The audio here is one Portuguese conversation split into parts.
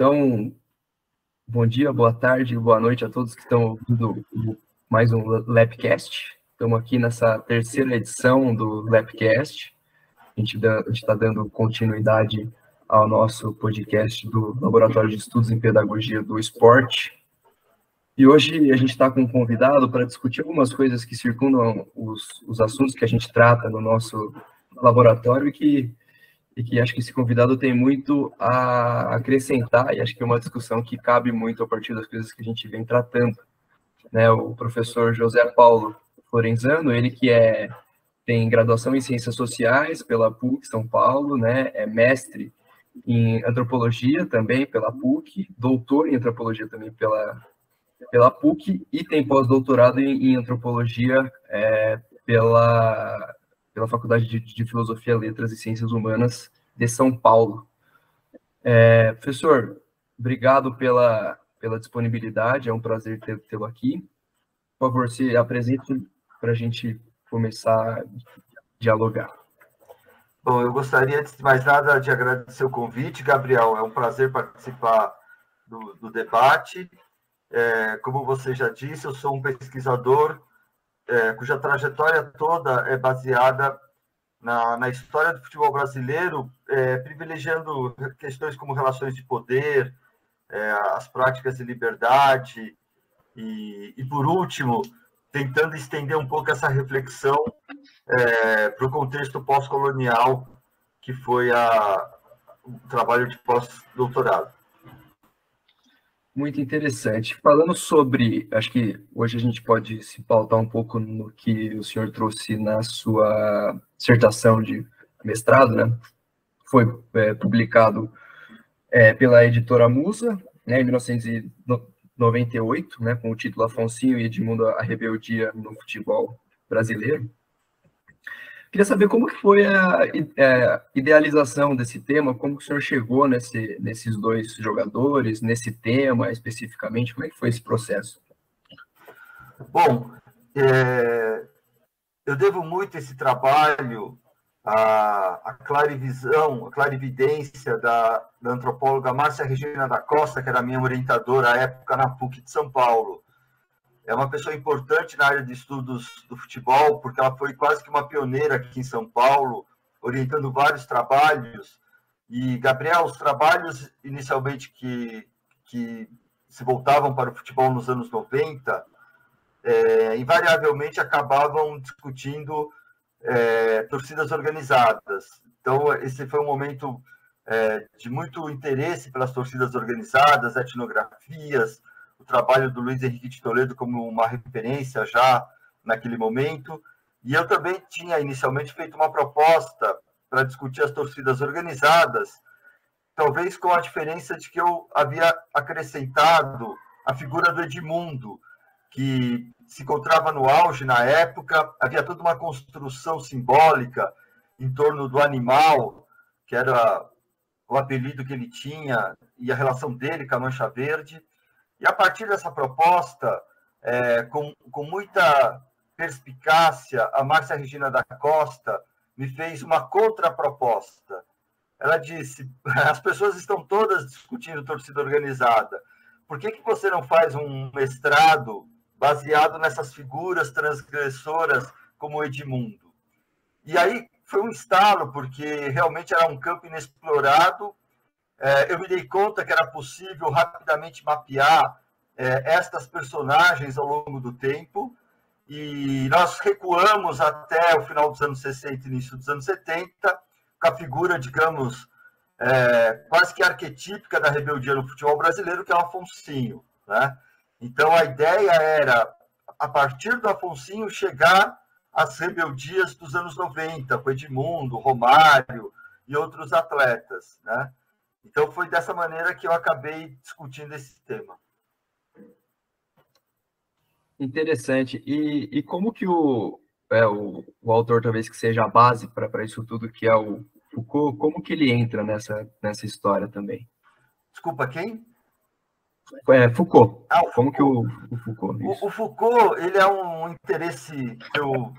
Então, bom dia, boa tarde, boa noite a todos que estão ouvindo mais um Lapcast. Estamos aqui nessa terceira edição do Lapcast. A gente está dando continuidade ao nosso podcast do Laboratório de Estudos em Pedagogia do Esporte. E hoje a gente está com um convidado para discutir algumas coisas que circundam os assuntos que a gente trata no nosso laboratório e que acho que esse convidado tem muito a acrescentar, e acho que é uma discussão que cabe muito a partir das coisas que a gente vem tratando, né? O professor José Paulo Florenzano, ele que tem graduação em Ciências Sociais pela PUC São Paulo, né? É mestre em Antropologia também pela PUC, doutor em Antropologia também pela PUC, e tem pós-doutorado em Antropologia pela Faculdade de Filosofia, Letras e Ciências Humanas de São Paulo. Professor, obrigado pela disponibilidade, é um prazer tê-lo aqui. Por favor, se apresente para a gente começar a dialogar. Bom, eu gostaria, antes de mais nada, de agradecer o convite, Gabriel. É um prazer participar do debate. Como você já disse, eu sou um pesquisador cuja trajetória toda é baseada na história do futebol brasileiro, privilegiando questões como relações de poder, as práticas de liberdade e, por último, tentando estender um pouco essa reflexão para o contexto pós-colonial, que foi o trabalho de pós-doutorado. Muito interessante. Falando sobre, acho que hoje a gente pode se pautar um pouco no que o senhor trouxe na sua dissertação de mestrado, né? Foi publicado pela editora Musa, né, em 1998, né, com o título Afonsinho e Edmundo, a Rebeldia no Futebol Brasileiro. Queria saber como que foi a idealização desse tema, como que o senhor chegou nesses dois jogadores, nesse tema especificamente, como é que foi esse processo? Bom, eu devo muito esse trabalho à clarivisão, à clarividência da antropóloga Márcia Regina da Costa, que era minha orientadora à época na PUC de São Paulo. É uma pessoa importante na área de estudos do futebol, porque ela foi quase que uma pioneira aqui em São Paulo, orientando vários trabalhos. E, Gabriel, os trabalhos inicialmente que se voltavam para o futebol nos anos 90, invariavelmente acabavam discutindo torcidas organizadas. Então, esse foi um momento de muito interesse pelas torcidas organizadas, etnografias, o trabalho do Luiz Henrique de Toledo como uma referência já naquele momento. E eu também tinha inicialmente feito uma proposta para discutir as torcidas organizadas, talvez com a diferença de que eu havia acrescentado a figura do Edmundo, que se encontrava no auge na época. Havia toda uma construção simbólica em torno do animal, que era o apelido que ele tinha, e a relação dele com a Mancha Verde. E a partir dessa proposta, com muita perspicácia, a Márcia Regina da Costa me fez uma contraproposta. Ela disse: as pessoas estão todas discutindo torcida organizada. Por que você não faz um mestrado baseado nessas figuras transgressoras como o Edmundo? E aí foi um estalo, porque realmente era um campo inexplorado. Eu me dei conta que era possível rapidamente mapear estas personagens ao longo do tempo, e nós recuamos até o final dos anos 60 e início dos anos 70, com a figura, digamos, quase que arquetípica da rebeldia no futebol brasileiro, que é o Afonsinho, né? Então, a ideia era, a partir do Afonsinho, chegar às rebeldias dos anos 90, com Edmundo, Romário e outros atletas, né? Então, foi dessa maneira que eu acabei discutindo esse tema. Interessante. E como que o autor, talvez que seja a base para isso tudo, que é o Foucault, como que ele entra nessa história também? Desculpa, quem? Foucault. O como Foucault. Que o Foucault? O Foucault, ele é um interesse que eu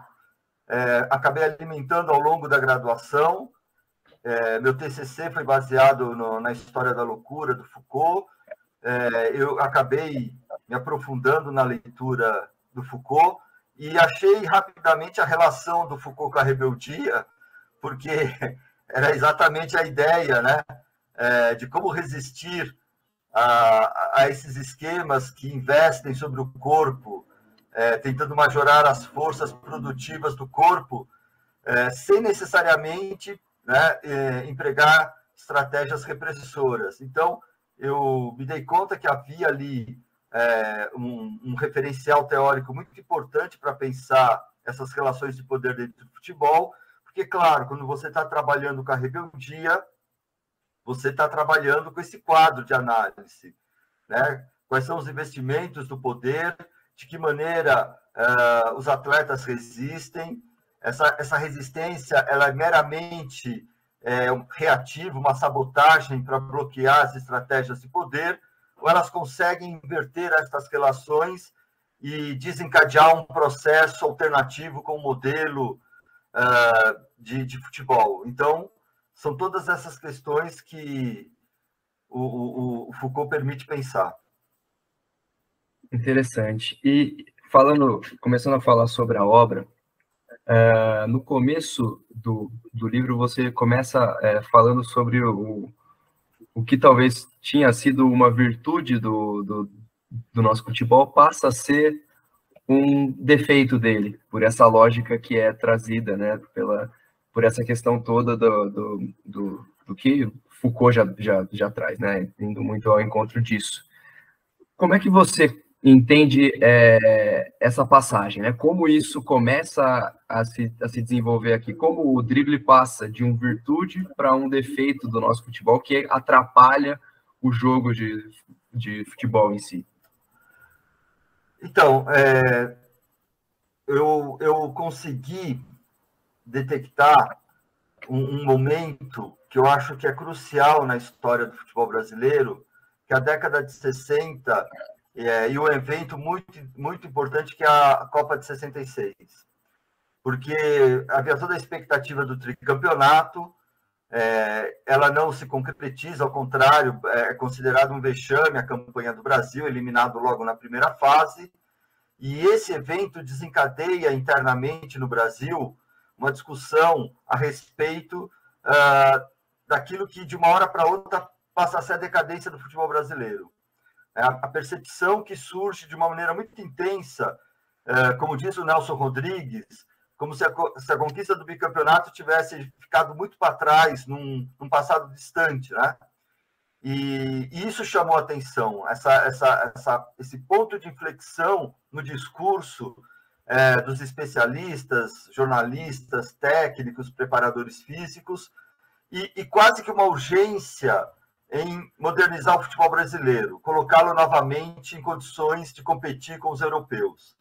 acabei alimentando ao longo da graduação. meu TCC foi baseado na História da Loucura, do Foucault. Eu acabei me aprofundando na leitura do Foucault e achei rapidamente a relação do Foucault com a rebeldia, porque era exatamente a ideia, né, de como resistir a esses esquemas que investem sobre o corpo, tentando majorar as forças produtivas do corpo, sem necessariamente, né, empregar estratégias repressoras. Então, eu me dei conta que havia ali um referencial teórico muito importante para pensar essas relações de poder dentro do futebol, porque, claro, quando você está trabalhando com a rebeldia, você está trabalhando com esse quadro de análise, né? Quais são os investimentos do poder, de que maneira os atletas resistem. Essa resistência ela é meramente reativa, uma sabotagem para bloquear as estratégias de poder, ou elas conseguem inverter essas relações e desencadear um processo alternativo com um modelo de futebol. Então, são todas essas questões que o Foucault permite pensar. Interessante. E começando a falar sobre a obra, no começo do livro você começa falando sobre o que talvez tinha sido uma virtude do nosso futebol, passa a ser um defeito dele, por essa lógica que é trazida, né, por essa questão toda do que Foucault já traz, né, indo muito ao encontro disso. Como é que você entende essa passagem, né? Como isso começa a se desenvolver aqui? Como o drible passa de uma virtude para um defeito do nosso futebol que atrapalha o jogo de futebol em si? Então, eu consegui detectar um momento que eu acho que é crucial na história do futebol brasileiro, que é a década de 60 e um evento muito, muito importante que é a Copa de 66. Porque havia toda a expectativa do tricampeonato, ela não se concretiza, ao contrário, é considerado um vexame a campanha do Brasil, eliminado logo na primeira fase. E esse evento desencadeia internamente no Brasil uma discussão a respeito daquilo que, de uma hora para outra, passa a ser a decadência do futebol brasileiro. A percepção que surge de uma maneira muito intensa, como diz o Nelson Rodrigues, como se a conquista do bicampeonato tivesse ficado muito para trás, num passado distante, né? E isso chamou a atenção, esse ponto de inflexão no discurso dos especialistas, jornalistas, técnicos, preparadores físicos, e quase que uma urgência em modernizar o futebol brasileiro, colocá-lo novamente em condições de competir com os europeus.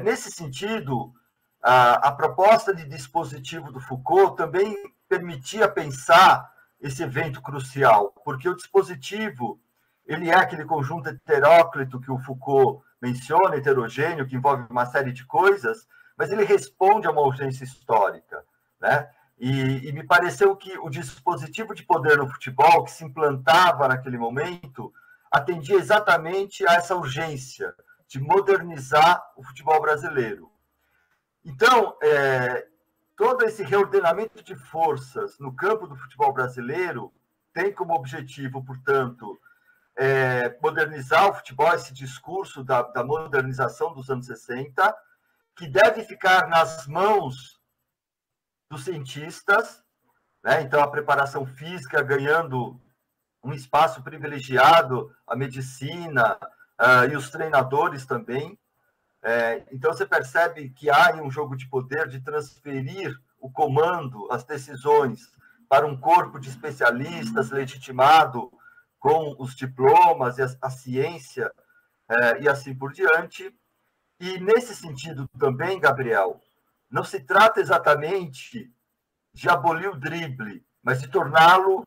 Nesse sentido, a proposta de dispositivo do Foucault também permitia pensar esse evento crucial, porque o dispositivo ele é aquele conjunto heteróclito que o Foucault menciona, heterogêneo, que envolve uma série de coisas, mas ele responde a uma urgência histórica, né? E me pareceu que o dispositivo de poder no futebol que se implantava naquele momento atendia exatamente a essa urgência de modernizar o futebol brasileiro. Então, todo esse reordenamento de forças no campo do futebol brasileiro tem como objetivo, portanto, modernizar o futebol, esse discurso da modernização dos anos 60, que deve ficar nas mãos dos cientistas, né? Então, a preparação física ganhando um espaço privilegiado, a medicina e os treinadores também. Então, você percebe que há um jogo de poder de transferir o comando, as decisões, para um corpo de especialistas legitimado com os diplomas e a ciência e assim por diante. E, nesse sentido também, Gabriel, não se trata exatamente de abolir o drible, mas de torná-lo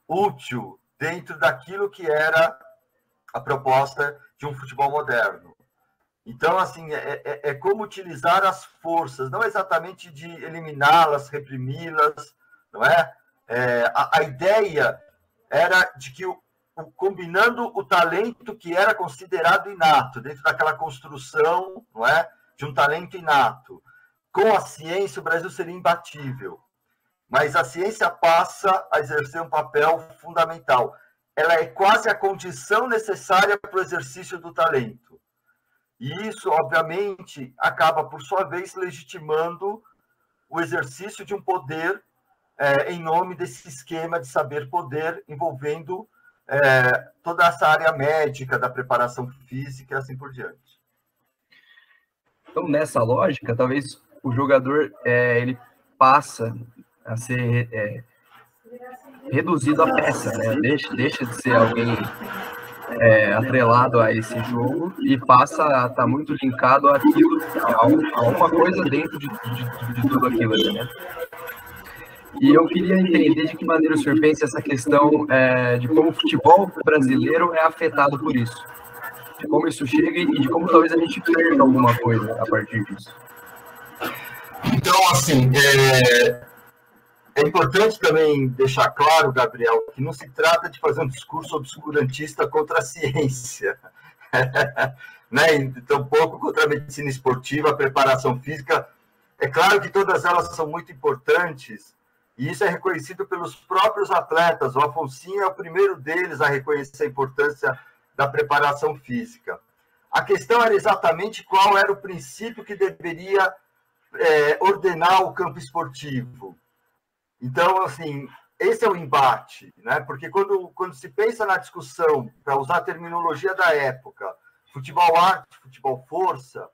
útil dentro daquilo que era a proposta de um futebol moderno. Então, assim, é como utilizar as forças, não exatamente de eliminá-las, reprimi-las, não é? A ideia era de que, combinando o talento que era considerado inato, dentro daquela construção, não é, de um talento inato, com a ciência, o Brasil seria imbatível. Mas a ciência passa a exercer um papel fundamental. Ela é quase a condição necessária para o exercício do talento. E isso, obviamente, acaba, por sua vez, legitimando o exercício de um poder em nome desse esquema de saber-poder, envolvendo toda essa área médica da preparação física e assim por diante. Então, nessa lógica, talvez o jogador ele passa a ser reduzido a peça, né? Deixa de ser alguém atrelado a esse jogo e passa a estar muito linkado àquilo, a uma coisa dentro de tudo aquilo ali, né? E eu queria entender de que maneira o senhor pensa essa questão de como o futebol brasileiro é afetado por isso, de como isso chega e de como talvez a gente perca alguma coisa a partir disso. Então, assim, é importante também deixar claro, Gabriel, que não se trata de fazer um discurso obscurantista contra a ciência, né? Então, pouco contra a medicina esportiva, a preparação física. É claro que todas elas são muito importantes, e isso é reconhecido pelos próprios atletas. O Afonsinho é o primeiro deles a reconhecer a importância da preparação física. A questão era exatamente qual era o princípio que deveria ordenar o campo esportivo. Então, assim, esse é o embate, né? Porque quando se pensa na discussão, para usar a terminologia da época, futebol arte, futebol força,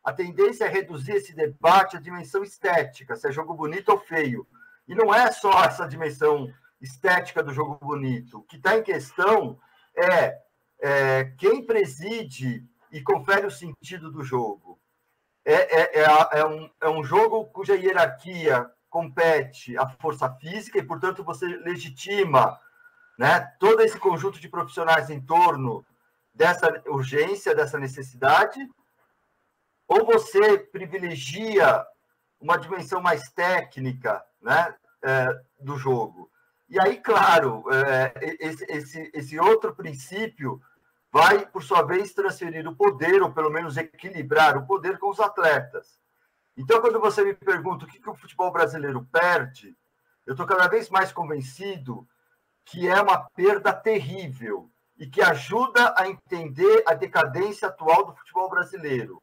a tendência é reduzir esse debate à dimensão estética, se é jogo bonito ou feio. E não é só essa dimensão estética do jogo bonito. O que está em questão é quem preside e confere o sentido do jogo. É um jogo cuja hierarquia compete a força física e, portanto, você legitima, né, todo esse conjunto de profissionais em torno dessa urgência, dessa necessidade, ou você privilegia uma dimensão mais técnica, né, do jogo. E aí, claro, esse outro princípio vai, por sua vez, transferir o poder, ou pelo menos equilibrar o poder com os atletas. Então, quando você me pergunta o que o futebol brasileiro perde, eu estou cada vez mais convencido que é uma perda terrível e que ajuda a entender a decadência atual do futebol brasileiro.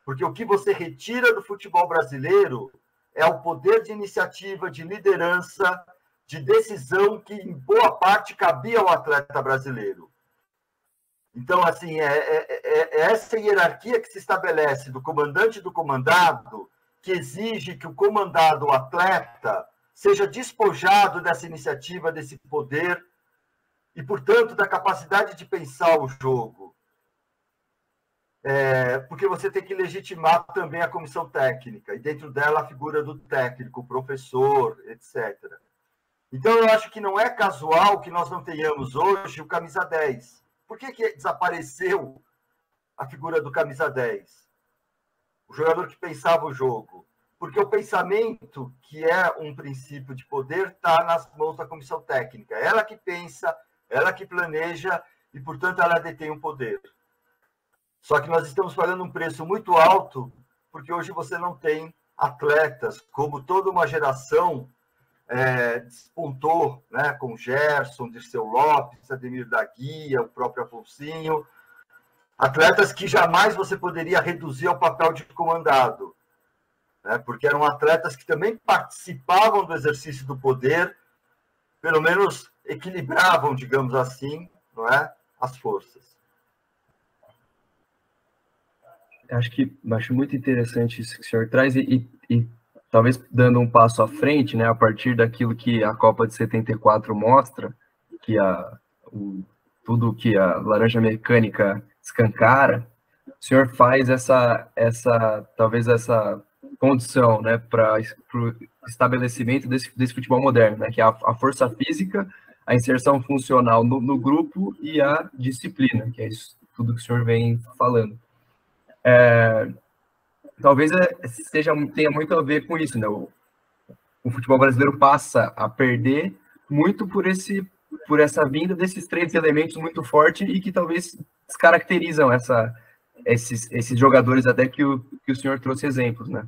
Porque o que você retira do futebol brasileiro é o poder de iniciativa, de liderança, de decisão que, em boa parte, cabia ao atleta brasileiro. Então, assim, essa hierarquia que se estabelece do comandante e do comandado, que exige que o comandado, o atleta, seja despojado dessa iniciativa, desse poder, e, portanto, da capacidade de pensar o jogo. Porque você tem que legitimar também a comissão técnica, e dentro dela a figura do técnico, o professor, etc. Então, eu acho que não é casual que nós não tenhamos hoje o camisa 10. Por que desapareceu a figura do camisa 10? O jogador que pensava o jogo. Porque o pensamento, que é um princípio de poder, está nas mãos da comissão técnica. Ela que pensa, ela que planeja e, portanto, ela detém o poder. Só que nós estamos pagando um preço muito alto, porque hoje você não tem atletas, como toda uma geração despontou, né, com Gerson, Dirceu Lopes, Ademir da Guia, o próprio Afonsinho, atletas que jamais você poderia reduzir ao papel de comandado, né, porque eram atletas que também participavam do exercício do poder, pelo menos equilibravam, digamos assim, não é, as forças. Acho muito interessante isso que o senhor traz e talvez dando um passo à frente, né, a partir daquilo que a Copa de 74 mostra, que tudo que a laranja mecânica escancara, o senhor faz talvez essa condição, né, para o estabelecimento desse futebol moderno, né, que é a força física, a inserção funcional no grupo e a disciplina, que é isso tudo que o senhor vem falando. Talvez tenha muito a ver com isso, né? O futebol brasileiro passa a perder muito por essa vinda desses três elementos muito fortes e que talvez descaracterizam esses jogadores até que o senhor trouxe exemplos, né?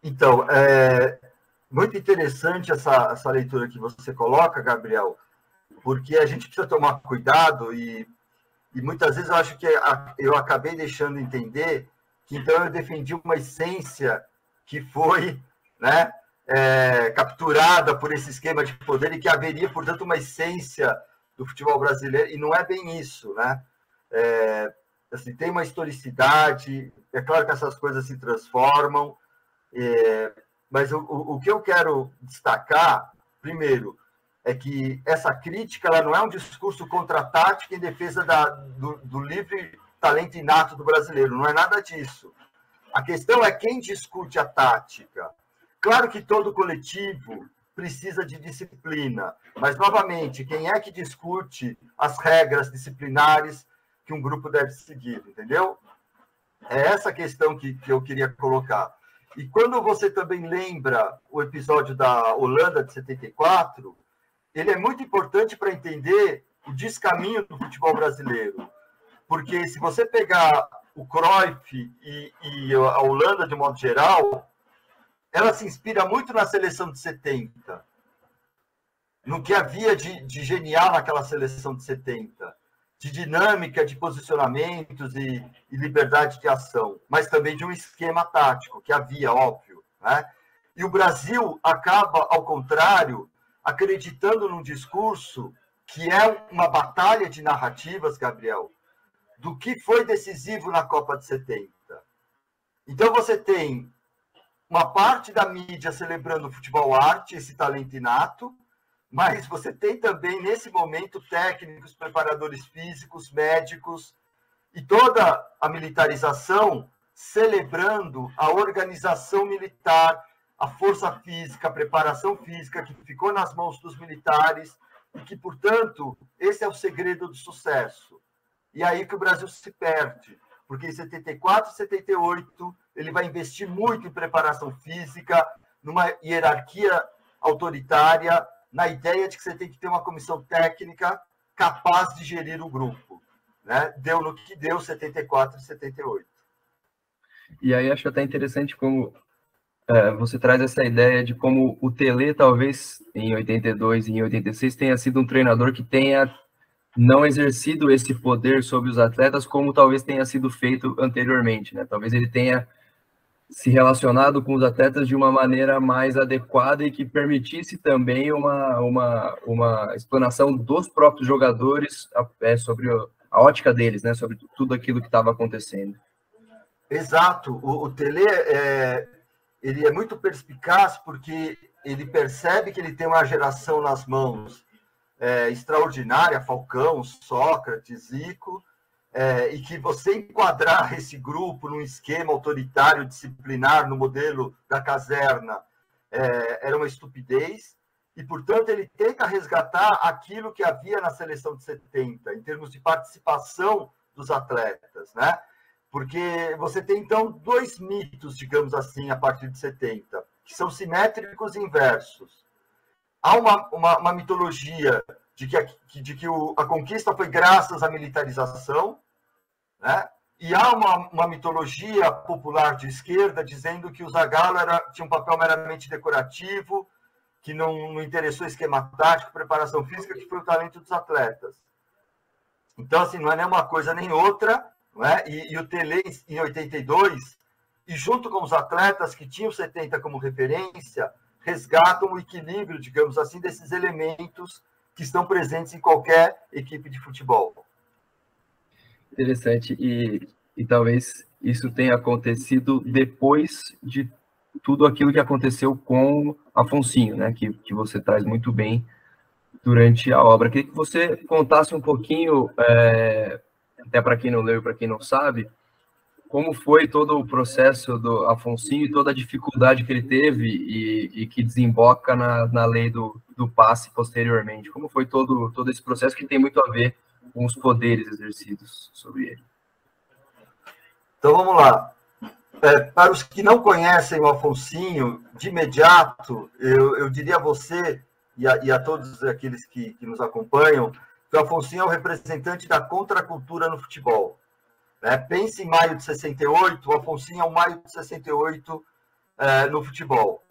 Então, muito interessante essa leitura que você coloca, Gabriel, porque a gente precisa tomar cuidado e muitas vezes eu acho que eu acabei deixando entender que então eu defendi uma essência que foi, né, capturada por esse esquema de poder e que haveria, portanto, uma essência do futebol brasileiro, e não é bem isso, né? Assim, tem uma historicidade, é claro que essas coisas se transformam, mas o que eu quero destacar, primeiro, é que essa crítica ela não é um discurso contra a tática em defesa do livre talento inato do brasileiro, não é nada disso. A questão é quem discute a tática. Claro que todo coletivo precisa de disciplina, mas, novamente, quem é que discute as regras disciplinares que um grupo deve seguir, entendeu? É essa questão que eu queria colocar. E quando você também lembra o episódio da Holanda de 74, ele é muito importante para entender o descaminho do futebol brasileiro. Porque se você pegar o Cruyff e a Holanda, de modo geral, ela se inspira muito na seleção de 70, no que havia de genial naquela seleção de 70, de dinâmica, de posicionamentos e liberdade de ação, mas também de um esquema tático, que havia, óbvio, né? E o Brasil acaba, ao contrário, acreditando num discurso que é uma batalha de narrativas, Gabriel, do que foi decisivo na Copa de 70. Então você tem uma parte da mídia celebrando o futebol arte, esse talento inato, mas você tem também, nesse momento, técnicos, preparadores físicos, médicos, e toda a militarização celebrando a organização militar, a força física, a preparação física que ficou nas mãos dos militares e que, portanto, esse é o segredo do sucesso. E aí que o Brasil se perde, porque em 74, 78, ele vai investir muito em preparação física, numa hierarquia autoritária, na ideia de que você tem que ter uma comissão técnica capaz de gerir o grupo, né? Deu no que deu 74 e 78. E aí acho até interessante como você traz essa ideia de como o Tele, talvez, em 82 e em 86, tenha sido um treinador que tenha não exercido esse poder sobre os atletas como talvez tenha sido feito anteriormente, né? Talvez ele tenha se relacionado com os atletas de uma maneira mais adequada e que permitisse também uma explanação dos próprios jogadores sobre a ótica deles, né? Sobre tudo aquilo que estava acontecendo. Exato. O Tele ele é muito perspicaz porque ele percebe que ele tem uma geração nas mãos extraordinária, Falcão, Sócrates, Zico, e que você enquadrar esse grupo num esquema autoritário, disciplinar, no modelo da caserna, era uma estupidez, e, portanto, ele tenta resgatar aquilo que havia na seleção de 70, em termos de participação dos atletas, né? Porque você tem, então, dois mitos, digamos assim, a partir de 70, que são simétricos e inversos. Há uma mitologia de que a conquista foi graças à militarização, né? E há uma mitologia popular de esquerda dizendo que o Zagallo tinha um papel meramente decorativo, que não interessou esquema tático, preparação física, que foi o talento dos atletas. Então, assim, não é nem uma coisa nem outra, não é? E o Tele, em 82, e junto com os atletas que tinham 70 como referência, resgatam o equilíbrio, digamos assim, desses elementos que estão presentes em qualquer equipe de futebol. Interessante. E talvez isso tenha acontecido depois de tudo aquilo que aconteceu com Afonsinho, né? Que você traz muito bem durante a obra. Queria que você contasse um pouquinho, até para quem não leu e para quem não sabe, como foi todo o processo do Afonsinho e toda a dificuldade que ele teve e que desemboca na lei do passe posteriormente. Como foi todo esse processo que tem muito a ver com os poderes exercidos sobre ele? Então, vamos lá. Para os que não conhecem o Afonsinho, de imediato, eu diria a você e a todos aqueles que nos acompanham, que o Afonsinho é o representante da contracultura no futebol. Né? Pense em maio de 68, o Afonsinho é o maio de 68 no futebol.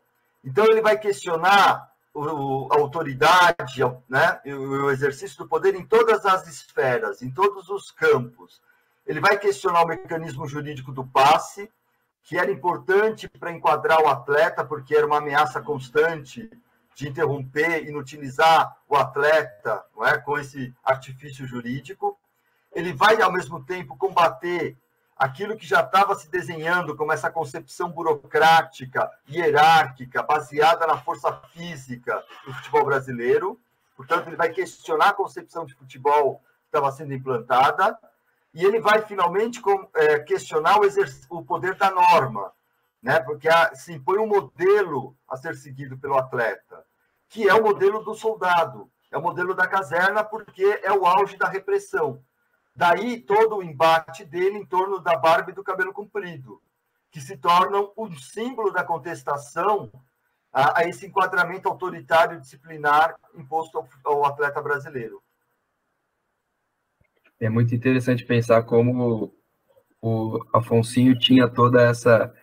Então, ele vai questionar a autoridade, né? O exercício do poder em todas as esferas, em todos os campos. Ele vai questionar o mecanismo jurídico do passe, que era importante para enquadrar o atleta, porque era uma ameaça constante de interromper, inutilizar o atleta, não é? Com esse artifício jurídico. Ele vai, ao mesmo tempo, combater aquilo que já estava se desenhando como essa concepção burocrática, hierárquica, baseada na força física do futebol brasileiro. Portanto, ele vai questionar a concepção de futebol que estava sendo implantada, e ele vai, finalmente, questionar o poder da norma, né? Porque se impõe um modelo a ser seguido pelo atleta, que é o modelo do soldado, é o modelo da caserna, porque é o auge da repressão. Daí todo o embate dele em torno da barba e do cabelo comprido, que se tornam um símbolo da contestação a esse enquadramento autoritário disciplinar imposto ao atleta brasileiro. É muito interessante pensar como o Afonsinho tinha toda essa...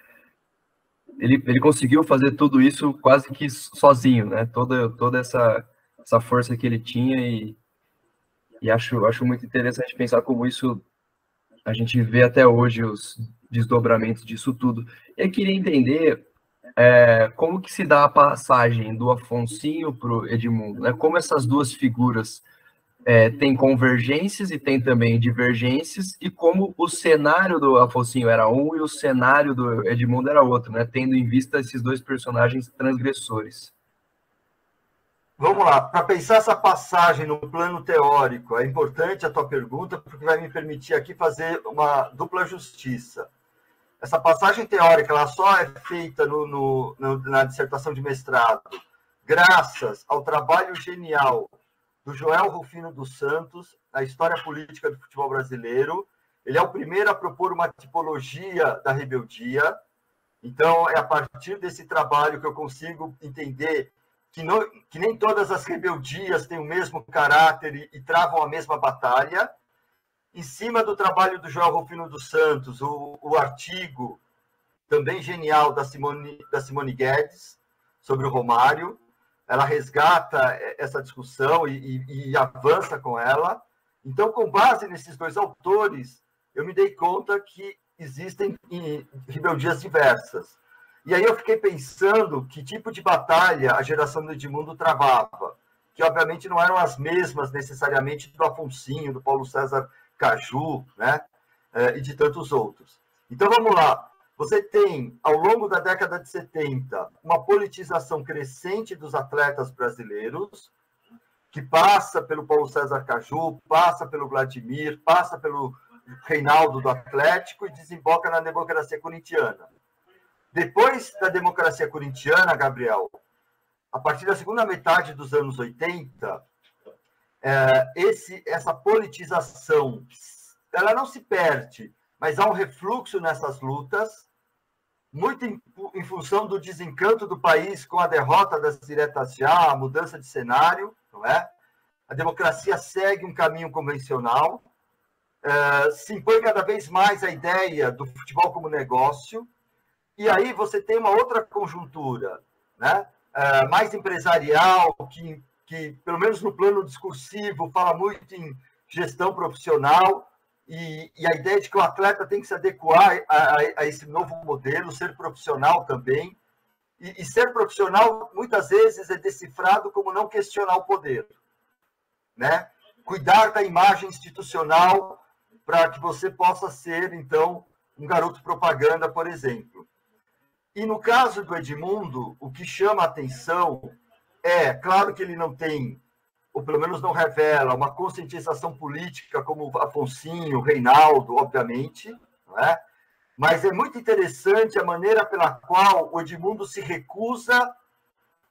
Ele conseguiu fazer tudo isso quase que sozinho, né? Toda essa força que ele tinha, e acho muito interessante pensar como isso a gente vê até hoje, os desdobramentos disso tudo. Eu queria entender como que se dá a passagem do Afonsinho para o Edmundo, né? Como essas duas figuras têm convergências e tem também divergências, e como o cenário do Afonsinho era um e o cenário do Edmundo era outro, né? Tendo em vista esses dois personagens transgressores. Vamos lá, para pensar essa passagem no plano teórico, é importante a tua pergunta, porque vai me permitir aqui fazer uma dupla justiça. Essa passagem teórica ela só é feita na dissertação de mestrado graças ao trabalho genial do Joel Rufino dos Santos, na história política do futebol brasileiro. Ele é o primeiro a propor uma tipologia da rebeldia. Então, é a partir desse trabalho que eu consigo entender que nem todas as rebeldias têm o mesmo caráter e travam a mesma batalha. Em cima do trabalho do Joel Rufino dos Santos, o artigo também genial da Simone Guedes sobre o Romário, ela resgata essa discussão e avança com ela. Então, com base nesses dois autores, eu me dei conta que existem rebeldias diversas. E aí eu fiquei pensando que tipo de batalha a geração do Edmundo travava, que obviamente não eram as mesmas necessariamente do Afonsinho, do Paulo César Caju, né? E de tantos outros. Então vamos lá. Você tem, ao longo da década de 70, uma politização crescente dos atletas brasileiros, que passa pelo Paulo César Caju, passa pelo Vladimir, passa pelo Reinaldo do Atlético e desemboca na democracia corintiana. Depois da democracia corintiana, Gabriel, a partir da segunda metade dos anos 80, essa politização, ela não se perde, mas há um refluxo nessas lutas, muito em função do desencanto do país com a derrota das diretas já, a mudança de cenário, não é? A democracia segue um caminho convencional, se impõe cada vez mais a ideia do futebol como negócio, e aí você tem uma outra conjuntura, né? Mais empresarial, que, pelo menos no plano discursivo, fala muito em gestão profissional, e a ideia de que o atleta tem que se adequar a esse novo modelo, ser profissional também. E ser profissional, muitas vezes, é decifrado como não questionar o poder, né? Cuidar da imagem institucional para que você possa ser, então, um garoto propaganda, por exemplo. E no caso do Edmundo, o que chama a atenção claro que ele não tem, ou pelo menos não revela, uma conscientização política como Afonsinho, Reinaldo, obviamente, não é? Mas é muito interessante a maneira pela qual o Edmundo se recusa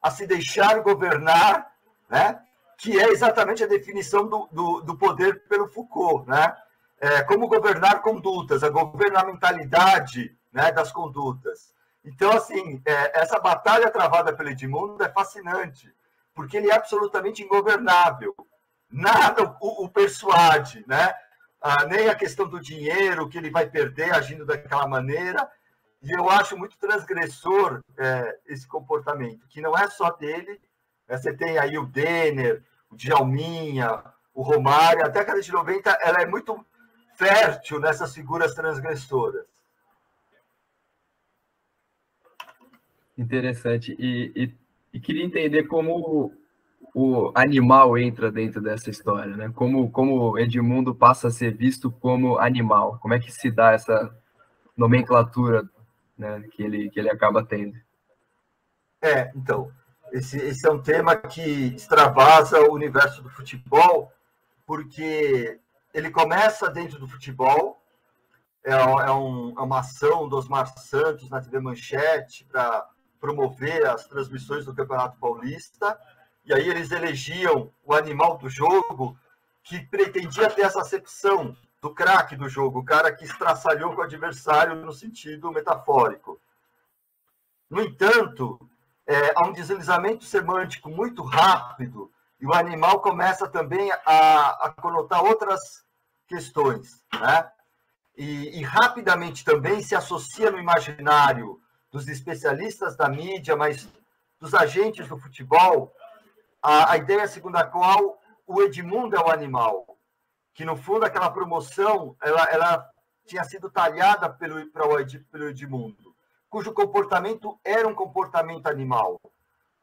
a se deixar governar, né? Que é exatamente a definição do poder pelo Foucault, né? Como governar condutas, a governamentalidade, né, das condutas. Então, assim, essa batalha travada pelo Edmundo é fascinante, porque ele é absolutamente ingovernável. Nada o persuade, né? Nem a questão do dinheiro, que ele vai perder agindo daquela maneira. E eu acho muito transgressor esse comportamento, que não é só dele. Você tem aí o Denner, o Djalminha, o Romário. A década de 90 ela é muito fértil nessas figuras transgressoras. Interessante. E queria entender como o animal entra dentro dessa história, né? Como Edmundo passa a ser visto como animal? Como é que se dá essa nomenclatura, né, que ele acaba tendo? Então, esse é um tema que extravasa o universo do futebol, porque ele começa dentro do futebol, uma ação do Osmar Santos na TV Manchete para promover as transmissões do Campeonato Paulista, e aí eles elegiam o animal do jogo que pretendia ter essa acepção do craque do jogo, o cara que estraçalhou com o adversário no sentido metafórico. No entanto, há um deslizamento semântico muito rápido e o animal começa também a conotar outras questões, né? E rapidamente também se associa no imaginário dos especialistas da mídia, mas dos agentes do futebol, a ideia segundo a qual o Edmundo é o animal, que no fundo aquela promoção ela tinha sido talhada pelo Edmundo, cujo comportamento era um comportamento animal.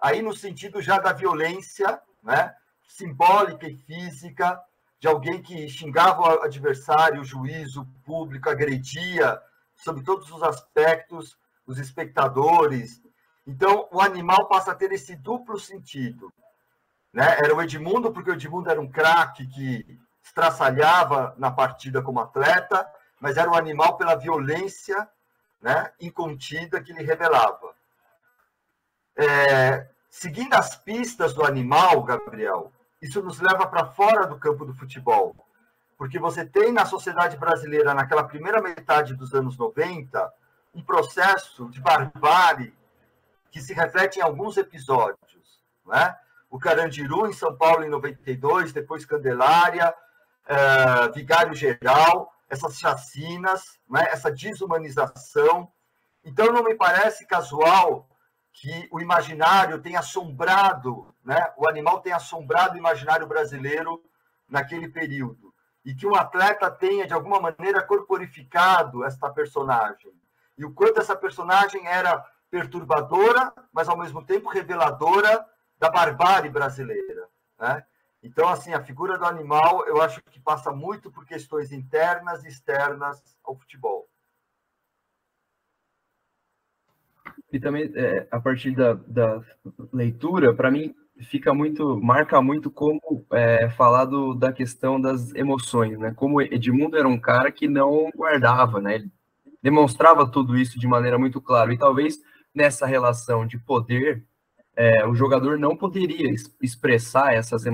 Aí no sentido já da violência, né, simbólica e física, de alguém que xingava o adversário, o juiz, o público, agredia, sob todos os aspectos, os espectadores. Então, o animal passa a ter esse duplo sentido, né? Era o Edmundo, porque o Edmundo era um craque que estraçalhava na partida como atleta, mas era o animal pela violência, né, incontida que ele revelava. Seguindo as pistas do animal, Gabriel, isso nos leva para fora do campo do futebol, porque você tem na sociedade brasileira, naquela primeira metade dos anos 90, um processo de barbárie que se reflete em alguns episódios, né? O Carandiru, em São Paulo, em 92, depois Candelária, Vigário Geral, essas chacinas, né? Essa desumanização. Então, não me parece casual que o imaginário tenha assombrado, né? O animal tenha assombrado o imaginário brasileiro naquele período. E que um atleta tenha, de alguma maneira, corporificado esta personagem. E o quanto essa personagem era perturbadora, mas, ao mesmo tempo, reveladora da barbárie brasileira, né? Então, assim, a figura do animal, eu acho que passa muito por questões internas e externas ao futebol. E também, a partir da leitura, para mim, marca muito como falar da questão das emoções, né? Como Edmundo era um cara que não guardava, né? Ele demonstrava tudo isso de maneira muito clara. E talvez nessa relação de poder, o jogador não poderia expressar essas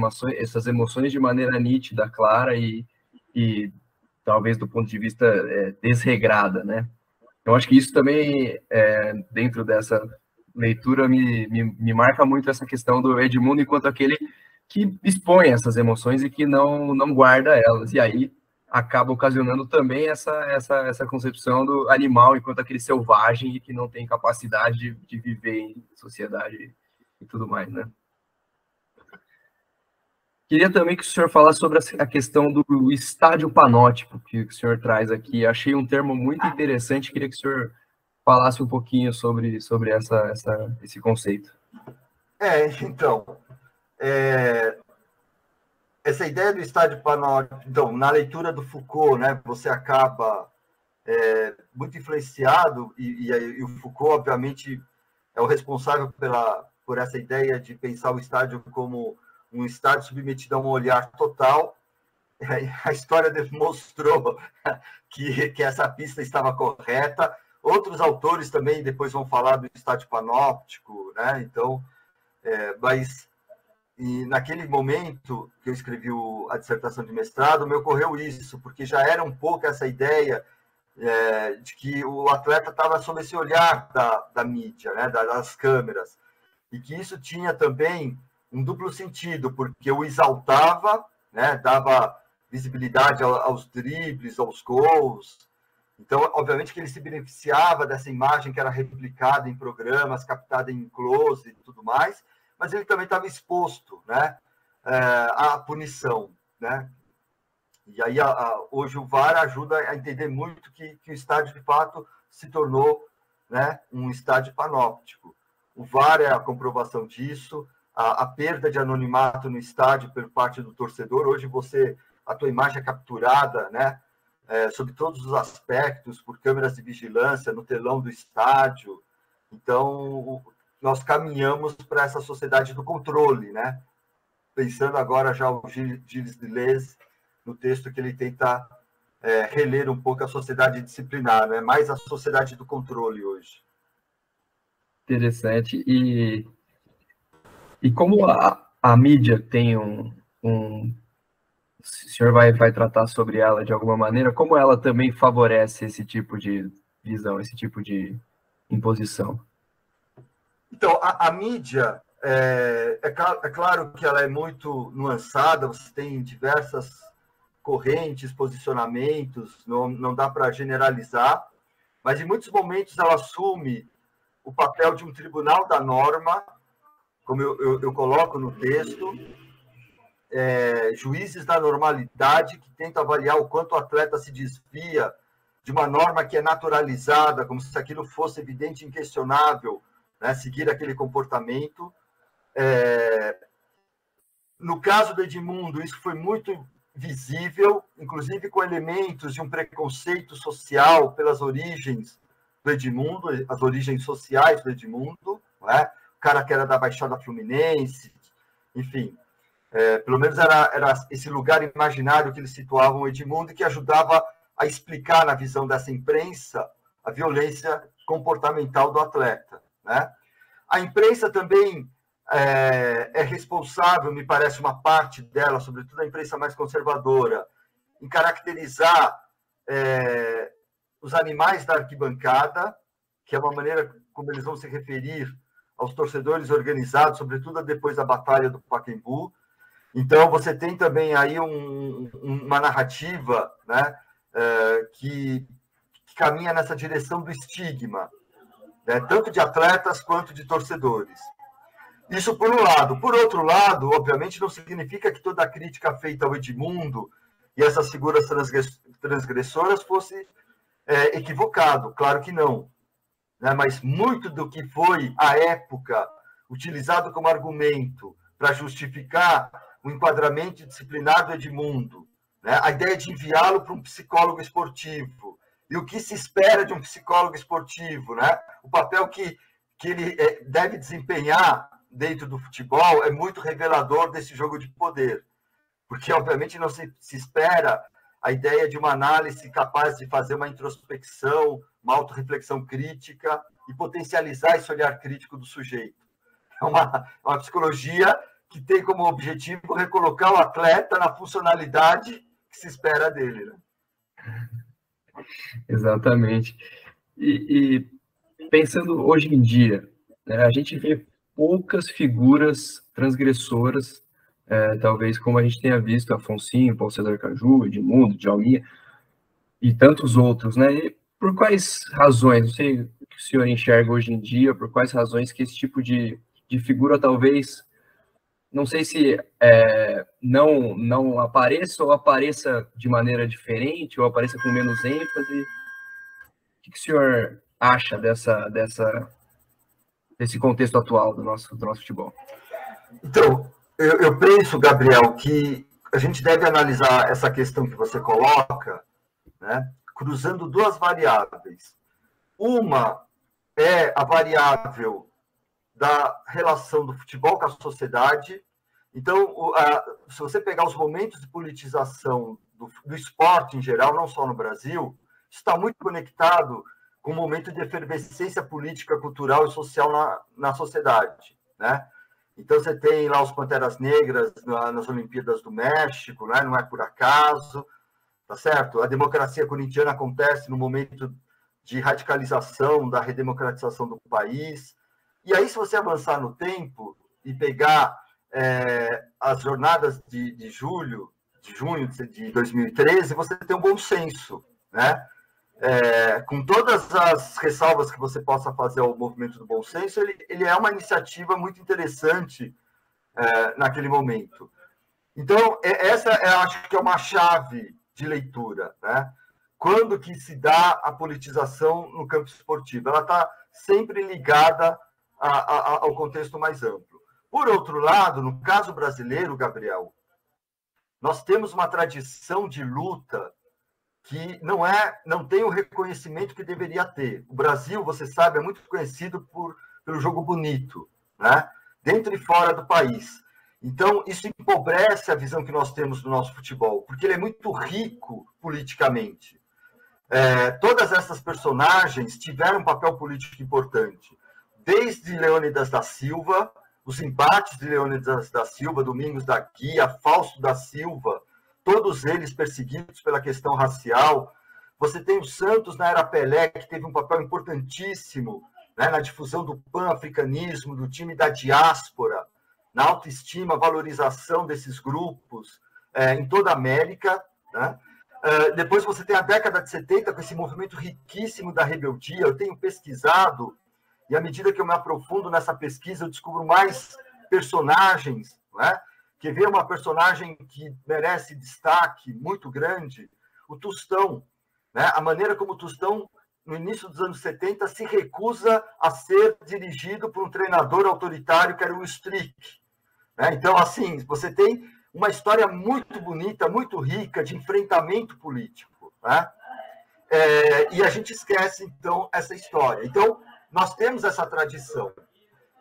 emoções de maneira nítida, clara e talvez do ponto de vista desregrada, né? Eu acho que isso também, dentro dessa leitura, me marca muito essa questão do Edmundo enquanto aquele que expõe essas emoções e que não guarda elas. E aí acaba ocasionando também essa concepção do animal enquanto aquele selvagem e que não tem capacidade de viver em sociedade e tudo mais, né? Queria também que o senhor falasse sobre a questão do estádio panótipo que o senhor traz aqui. Achei um termo muito interessante. Queria que o senhor falasse um pouquinho sobre esse conceito. Então, essa ideia do estádio panótipo, então, na leitura do Foucault, né, você acaba muito influenciado, e o Foucault, obviamente, é o responsável por essa ideia de pensar o estádio como um estádio submetido a um olhar total. A história demonstrou que essa pista estava correta. Outros autores também depois vão falar do estádio panóptico, né? Então, mas naquele momento que eu escrevi a dissertação de mestrado, me ocorreu isso, porque já era um pouco essa ideia de que o atleta estava sob esse olhar da mídia, né? Das câmeras, e que isso tinha também um duplo sentido, porque o exaltava, né, dava visibilidade aos dribles, aos gols. Então, obviamente que ele se beneficiava dessa imagem que era replicada em programas, captada em close e tudo mais, mas ele também estava exposto, né, à punição, né? E aí, hoje, o VAR ajuda a entender muito que o estádio, de fato, se tornou, né, um estádio panóptico. O VAR é a comprovação disso, a perda de anonimato no estádio por parte do torcedor. Hoje, a tua imagem é capturada, né, sob todos os aspectos, por câmeras de vigilância, no telão do estádio. Então, nós caminhamos para essa sociedade do controle, né? Pensando agora já o Gilles Deleuze, no texto que ele tenta reler um pouco a sociedade disciplinar, né? Mais a sociedade do controle hoje. Interessante. E como a mídia tem o senhor vai tratar sobre ela de alguma maneira, como ela também favorece esse tipo de visão, esse tipo de imposição? Então, a mídia, é claro que ela é muito nuançada, você tem diversas correntes, posicionamentos, não dá para generalizar, mas em muitos momentos ela assume o papel de um tribunal da norma, como eu coloco no texto, juízes da normalidade que tentam avaliar o quanto o atleta se desvia de uma norma que é naturalizada, como se aquilo fosse evidente e inquestionável, né, seguir aquele comportamento. No caso do Edmundo, isso foi muito visível, inclusive com elementos de um preconceito social pelas origens do Edmundo, as origens sociais do Edmundo, não é? O cara que era da Baixada Fluminense, enfim, pelo menos era esse lugar imaginário que eles situavam o Edmundo e que ajudava a explicar, na visão dessa imprensa, a violência comportamental do atleta, né? A imprensa também é responsável, me parece, uma parte dela, sobretudo a imprensa mais conservadora, em caracterizar os animais da arquibancada, que é uma maneira como eles vão se referir aos torcedores organizados, sobretudo depois da Batalha do Pacaembu. Então, você tem também aí uma narrativa, né, que caminha nessa direção do estigma, né, tanto de atletas quanto de torcedores. Isso por um lado. Por outro lado, obviamente, não significa que toda a crítica feita ao Edmundo e essas figuras transgressoras fosse equivocado. Claro que não. Né? Mas muito do que foi, à época, utilizado como argumento para justificar o enquadramento disciplinar do Edmundo, né? A ideia de enviá-lo para um psicólogo esportivo, e o que se espera de um psicólogo esportivo, né? O papel que ele deve desempenhar dentro do futebol é muito revelador desse jogo de poder, porque, obviamente, não se espera a ideia de uma análise capaz de fazer uma introspecção, uma autorreflexão crítica e potencializar esse olhar crítico do sujeito. É uma psicologia que tem como objetivo recolocar o atleta na funcionalidade que se espera dele, né? Exatamente. E pensando hoje em dia, né, a gente vê poucas figuras transgressoras, talvez como a gente tenha visto Afonsinho, Paulo César Caju, Edmundo, Djalminha e tantos outros, né? E por quais razões, não sei o que o senhor enxerga hoje em dia, por quais razões que esse tipo de figura talvez, não sei se não apareça ou apareça de maneira diferente ou apareça com menos ênfase. O que o senhor acha desse contexto atual do nosso futebol? Então, eu penso, Gabriel, que a gente deve analisar essa questão que você coloca, né, cruzando duas variáveis. Uma é a variável da relação do futebol com a sociedade. Então, se você pegar os momentos de politização do esporte em geral, não só no Brasil, está muito conectado com o momento de efervescência política, cultural e social na sociedade, né? Então, você tem lá os Panteras Negras nas Olimpíadas do México, né? Não é por acaso, tá certo? A democracia corintiana acontece no momento de radicalização, da redemocratização do país. E aí, se você avançar no tempo e pegar as jornadas de junho de 2013, você tem um bom senso, né? Com todas as ressalvas que você possa fazer ao movimento do bom senso, ele é uma iniciativa muito interessante naquele momento. Então, essa acho que é uma chave de leitura, né? Quando que se dá a politização no campo esportivo? Ela está sempre ligada ao contexto mais amplo. Por outro lado, no caso brasileiro, Gabriel, nós temos uma tradição de luta que não tem o reconhecimento que deveria ter. O Brasil, você sabe, é muito conhecido pelo jogo bonito, né? Dentro e fora do país. Então, isso empobrece a visão que nós temos do nosso futebol, porque ele é muito rico politicamente. Todas essas personagens tiveram um papel político importante, desde Leônidas da Silva, os embates de Leônidas da Silva, Domingos da Guia, Fausto da Silva, todos eles perseguidos pela questão racial. Você tem o Santos na era Pelé, que teve um papel importantíssimo, né, na difusão do pan-africanismo, do time da diáspora, na autoestima, valorização desses grupos em toda a América, né? Depois você tem a década de 70, com esse movimento riquíssimo da rebeldia. Eu tenho pesquisado, e à medida que eu me aprofundo nessa pesquisa, eu descubro mais personagens, né? Que vê uma personagem que merece destaque muito grande, o Tostão, né? A maneira como o Tostão, no início dos anos 70, se recusa a ser dirigido por um treinador autoritário, que era o Strick, né? Então, assim, você tem uma história muito bonita, muito rica de enfrentamento político, né? E a gente esquece, então, essa história. Então, nós temos essa tradição.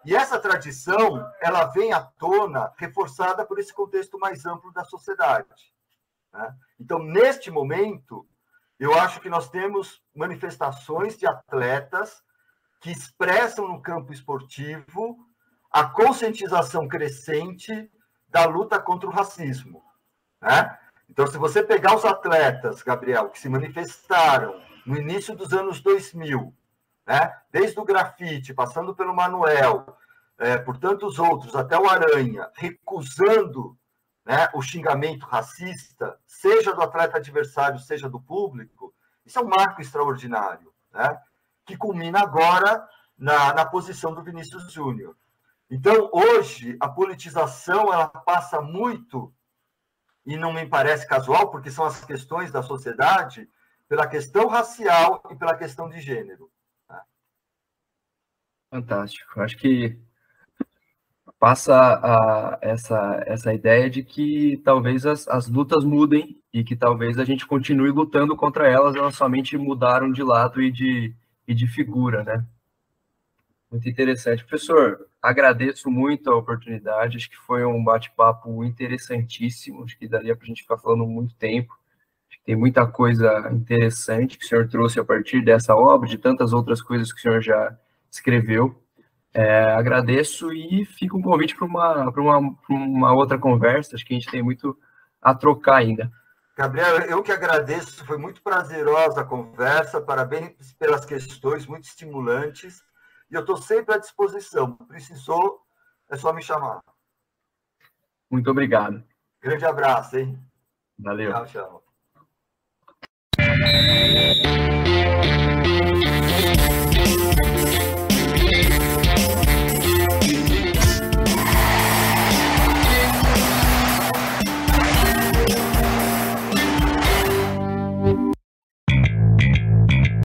E essa tradição, ela vem à tona reforçada por esse contexto mais amplo da sociedade, né? Então, neste momento, eu acho que nós temos manifestações de atletas que expressam no campo esportivo a conscientização crescente da luta contra o racismo, né? Então, se você pegar os atletas, Gabriel, que se manifestaram no início dos anos 2000, né? Desde o grafite, passando pelo Manuel, por tantos outros, até o Aranha, recusando, né, o xingamento racista, seja do atleta adversário, seja do público, isso é um marco extraordinário, né? Que culmina agora na posição do Vinícius Júnior. Então, hoje, a politização ela passa muito, e não me parece casual, porque são as questões da sociedade, pela questão racial e pela questão de gênero. Fantástico. Acho que passa essa ideia de que talvez as lutas mudem e que talvez a gente continue lutando contra elas somente mudaram de lado e de figura, né? Muito interessante. Professor, agradeço muito a oportunidade, acho que foi um bate-papo interessantíssimo, acho que daria para a gente ficar falando muito tempo, acho que tem muita coisa interessante que o senhor trouxe a partir dessa obra, de tantas outras coisas que o senhor já escreveu. Agradeço e fica um convite para uma outra conversa, acho que a gente tem muito a trocar ainda. Gabriel, eu que agradeço, foi muito prazerosa a conversa, parabéns pelas questões, muito estimulantes. E eu estou sempre à disposição. Precisou, é só me chamar. Muito obrigado. Grande abraço, hein? Valeu. Tchau, tchau.